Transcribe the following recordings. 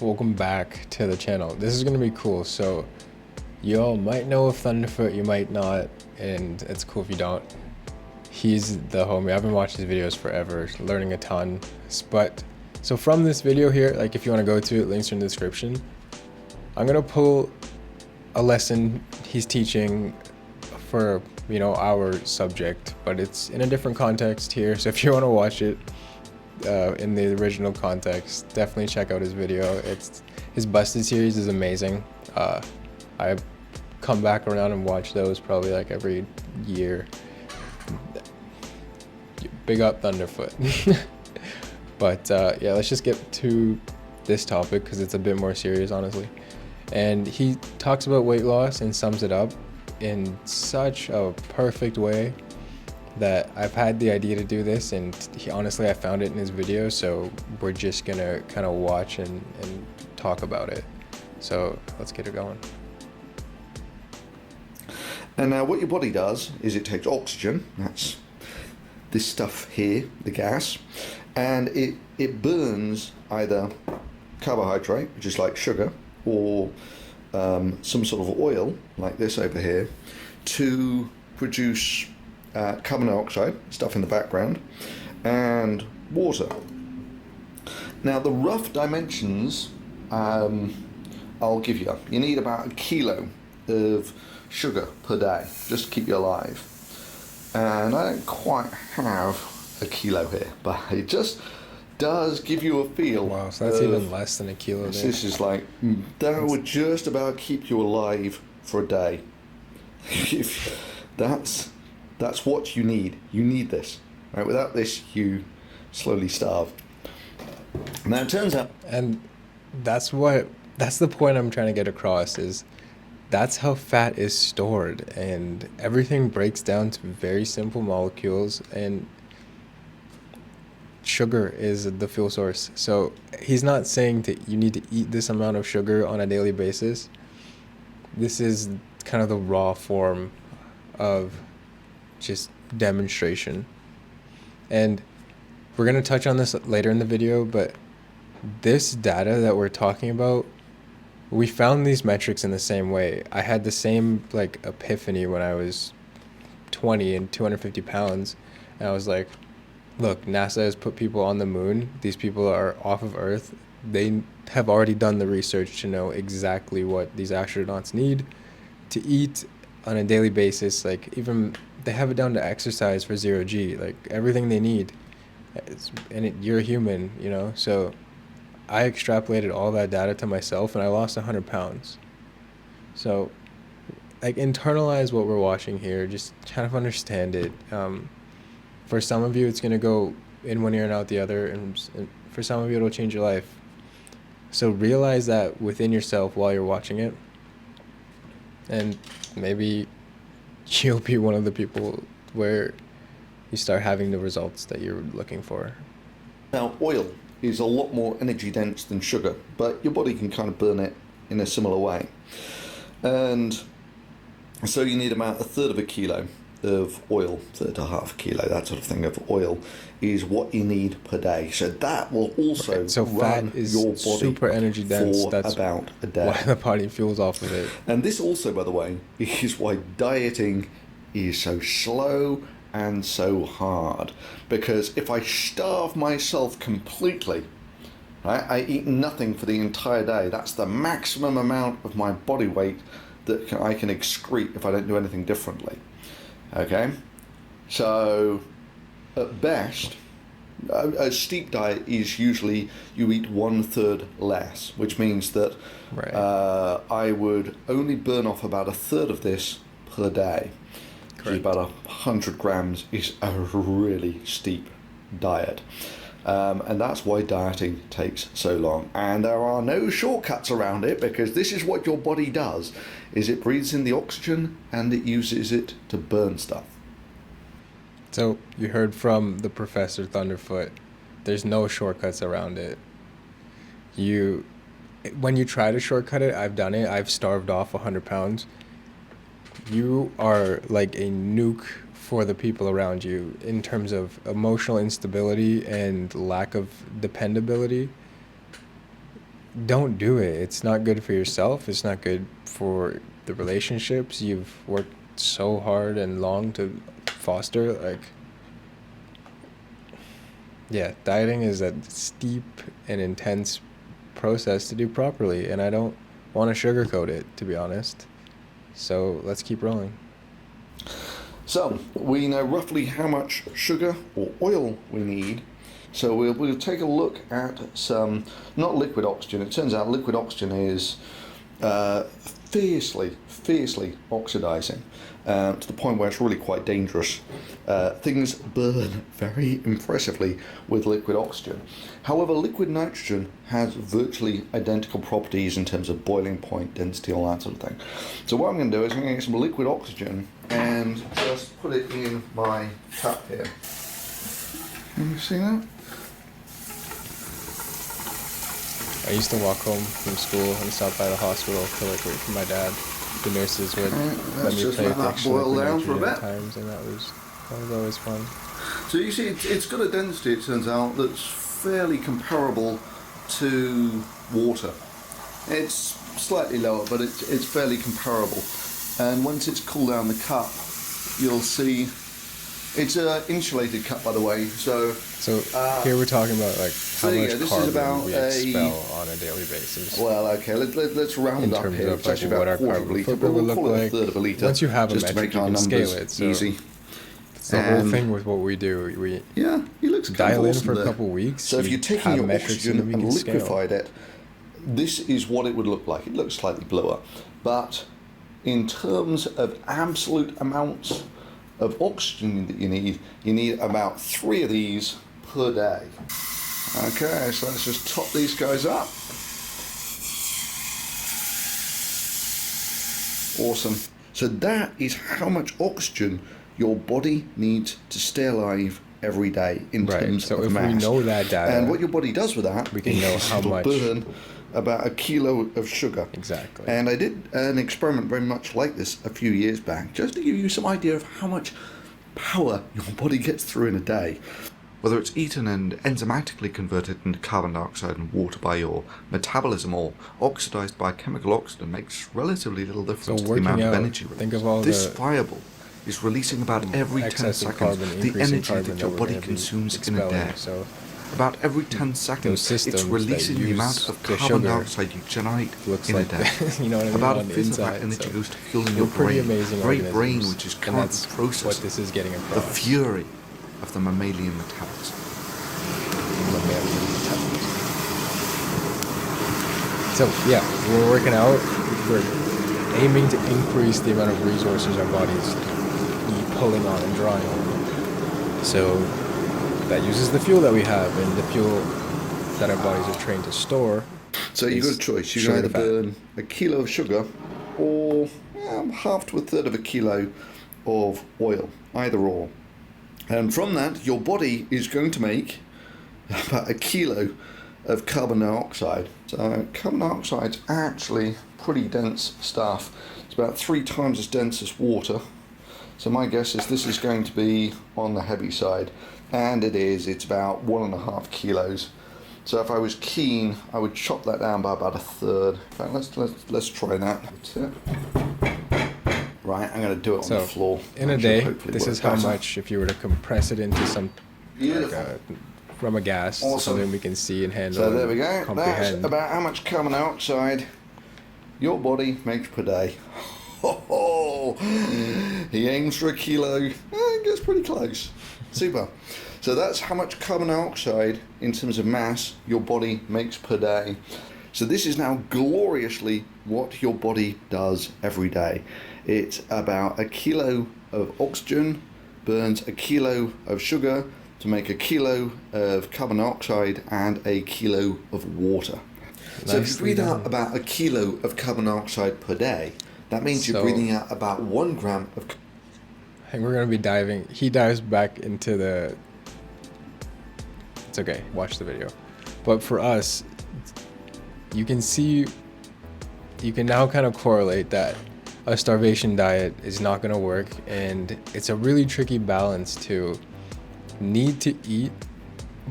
welcome back to the channel. This is gonna be cool. So y'all might know of Thunderfoot, you might not, and it's cool if you don't. He's the homie. I've been watching his videos forever, learning a ton. But so from this video here, like if you want to go to it, links are in the description. I'm gonna pull a lesson he's teaching for our subject, but it's in a different context here. So if you want to watch it in the original context, definitely check out his video. It's his Busted series is amazing. I come back around and watch those probably like every year. Big up Thunderfoot. But yeah, let's just get to this topic because it's a bit more serious, honestly. And he talks about weight loss and sums it up in such a perfect way that I've had the idea to do this, and honestly I found it in his video, so we're just gonna kind of watch and talk about it. So let's get it going. And now what your body does is it takes oxygen, that's this stuff here, the gas, and it burns either carbohydrate, which is like sugar, or some sort of oil, like this over here, to produce carbon dioxide, stuff in the background, and water. Now the rough dimensions I'll give you. You need about 1 kilo of sugar per day, just to keep you alive. And I don't quite have 1 kilo here, but it just does give you a feel. Wow, so that's even less than 1 kilo there. This is like, that would just about keep you alive for a day. If that's what you need. You need this. Right? Without this, you slowly starve. Now it turns out, And that's the point I'm trying to get across, is that's how fat is stored, and everything breaks down to very simple molecules, and sugar is the fuel source. So he's not saying that you need to eat this amount of sugar on a daily basis. This is kind of the raw form of just demonstration. And we're going to touch on this later in the video, but this data that we're talking about, we found these metrics in the same way. I had the same like epiphany when I was 20 and 250 pounds, and I was like, look, NASA has put people on the moon. These people are off of Earth. They have already done the research to know exactly what these astronauts need to eat on a daily basis. Like, even they have it down to exercise for 0G, like everything they need. You're a human, so I extrapolated all that data to myself, and I lost 100 pounds. So, like, internalize what we're watching here. Just kind of understand it. For some of you, it's going to go in one ear and out the other, and for some of you, it'll change your life. So realize that within yourself while you're watching it, and maybe you'll be one of the people where you start having the results that you're looking for. now oil is a lot more energy dense than sugar, but your body can kind of burn it in a similar way. And so you need about 1/3 of a kilo of oil, 1/3 to 1/2 kilo, that sort of thing, of oil is what you need per day. So that will also Okay, so run fat is your body super energy dense. for That's about a day. why the body fuels off of it. And this also, by the way, is why dieting is so slow and so hard. Because if I starve myself completely, right, I eat nothing for the entire day, that's the maximum amount of my body weight that I can excrete if I don't do anything differently. Okay? So, at best, a steep diet is usually you eat 1/3 less, which means that Right. I would only burn off about 1/3 of this per day. Correct. About 100 grams is a really steep diet. And that's why dieting takes so long. And there are no shortcuts around it, because this is what your body does, is it breathes in the oxygen and it uses it to burn stuff. So you heard from the Professor Thunderfoot. There's no shortcuts around it. When you try to shortcut it, I've done it. I've starved off 100 pounds. You are like a nuke for the people around you in terms of emotional instability and lack of dependability. don't do it. It's not good for yourself. It's not good for the relationships you've worked so hard and long to foster. Like, yeah, dieting is a steep and intense process to do properly, and I don't want to sugarcoat it, to be honest. So let's keep rolling. So we know roughly how much sugar or oil we need. So we'll take a look at some, not liquid oxygen. It turns out liquid oxygen is fiercely oxidizing to the point where it's really quite dangerous. Things burn very impressively with liquid oxygen. However, liquid nitrogen has virtually identical properties in terms of boiling point, density, all that sort of thing. So what I'm going to do is I'm going to get some liquid oxygen and just put it in my cup here. Can you see that? I used to walk home from school and stop by the hospital to like wait for my dad. The nurses would let me play with the extra liquid nitrogen at times, and that was always fun. So you see, it's got a density, it turns out, that's fairly comparable to water. It's slightly lower, but it's fairly comparable. And once it's cooled down the cup, you'll see it's an insulated cup, by the way. So here we're talking about like how much this carbon is about we expel on a daily basis. Well, okay, let's round up here. It's actually about a quarter of a litre, but we'll call it a third of a litre. Once you have a metric, you can scale it. So easy. It's the whole thing with what we do. We he looks dial in awesome for there. a couple of weeks. So if you're taking your oxygen and scale. liquefied it, this is what it would look like. It looks slightly bluer, but in terms of absolute amounts of oxygen that you need about 3 of these per day. Okay, so let's just top these guys up. Awesome. So that is how much oxygen your body needs to stay alive every day in terms so of if mass. we know that data, and what your body does with that, we can know how it'll much burn about 1 kilo of sugar. Exactly. And I did an experiment very much like this a few years back, just to give you some idea of how much power your body gets through in a day. Whether it's eaten and enzymatically converted into carbon dioxide and water by your metabolism or oxidized by chemical oxygen makes relatively little difference to the amount of energy released. Think of all this the fireball is releasing about every 10 seconds the energy that your body consumes in a day. So about every 10 seconds, it's releasing the amount of carbon dioxide you generate in a day. You know what I mean? About on a the fifth of inside, that energy so goes to fueling your pretty brain. amazing Very brain, organisms, which is and currently that's processing what this is getting the across. fury of the mammalian metabolism. So yeah, when we're working out, we're aiming to increase the amount of resources our bodies be pulling on and drawing on. So that uses the fuel that we have, and the fuel that our bodies are trained to store. So you've got a choice. You can either burn 1 kilo of sugar or half to a third of a kilo of oil, either or. And from that, your body is going to make about 1 kilo of carbon dioxide. So carbon dioxide's actually pretty dense stuff. It's about 3 times as dense as water. So my guess is this is going to be on the heavy side. And it is. It's about 1.5 kilos. So if I was keen, I would chop that down by about a third. In fact, let's try that. That's it. Right, I'm going to do it on the floor. In a day, this is how much, if you were to compress it into some from a gas, something we can see and handle. So there we go. Comprehend. That's about how much carbon dioxide your body makes per day. He aims for 1 kilo. Gets pretty close. Super. So that's how much carbon dioxide in terms of mass your body makes per day. So this is now gloriously what your body does every day. It's about 1 kilo of oxygen burns 1 kilo of sugar to make 1 kilo of carbon dioxide and 1 kilo of water. So if you breathe out about 1 kilo of carbon dioxide per day, that means you're breathing out about 1 gram of. And we're going to be diving. He dives back into the. It's okay. Watch the video. But for us, you can see. You can now kind of correlate that a starvation diet is not going to work, and it's a really tricky balance to need to eat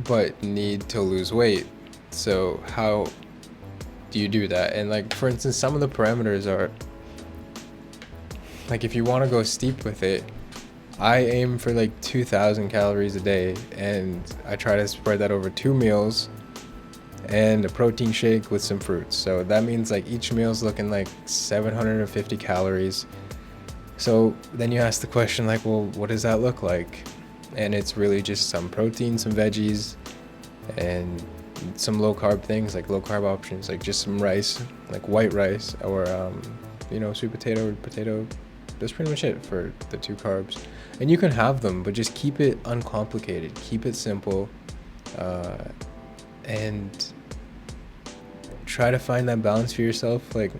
but need to lose weight. So how you do that? And like, for instance, some of the parameters are like, if you want to go steep with it, I aim for like 2,000 calories a day, and I try to spread that over 2 meals and a protein shake with some fruits. So that means like each meal's looking like 750 calories. So then you ask the question like, well, what does that look like? And it's really just some protein, some veggies, and some low carb things, like low carb options, like just some rice, like white rice, or sweet potato or potato. That's pretty much it for the 2 carbs. And you can have them, but just keep it uncomplicated, keep it simple, and try to find that balance for yourself. Like,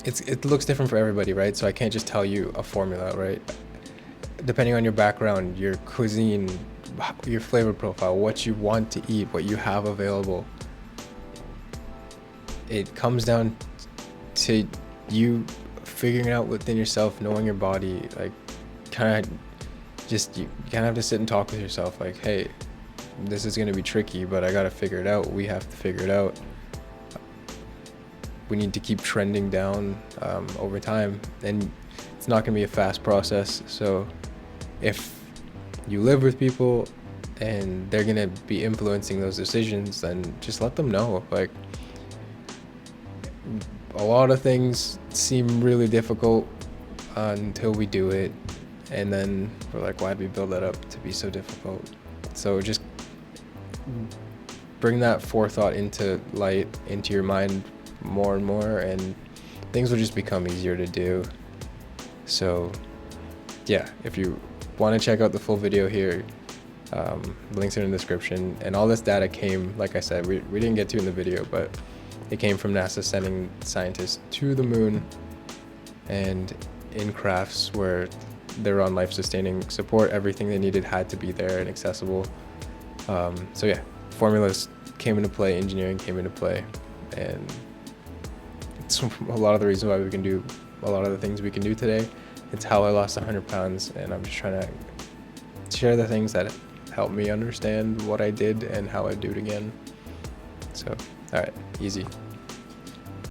it looks different for everybody, right? So I can't just tell you a formula, right? Depending on your background, your cuisine, your flavor profile, what you want to eat, what you have available, it comes down to you figuring out within yourself, knowing your body. Like, kind of just, you kind of have to sit and talk with yourself, like, hey, this is going to be tricky, but I got to figure it out. We have to figure it out. We need to keep trending down over time, and it's not going to be a fast process. So if you live with people and they're going to be influencing those decisions, then just let them know. Like, a lot of things seem really difficult until we do it, and then we're like, why did we build that up to be so difficult? So just bring that forethought into light, into your mind more and more, and things will just become easier to do. So yeah, if you want to check out the full video here, links are in the description. And all this data came, like I said, we didn't get to in the video, but it came from NASA sending scientists to the moon, and in crafts where they're on life-sustaining support, everything they needed had to be there and accessible. So yeah, formulas came into play, engineering came into play, and it's a lot of the reason why we can do a lot of the things we can do today. It's how I lost 100 pounds, and I'm just trying to share the things that help me understand what I did and how I do it again. So, all right, easy.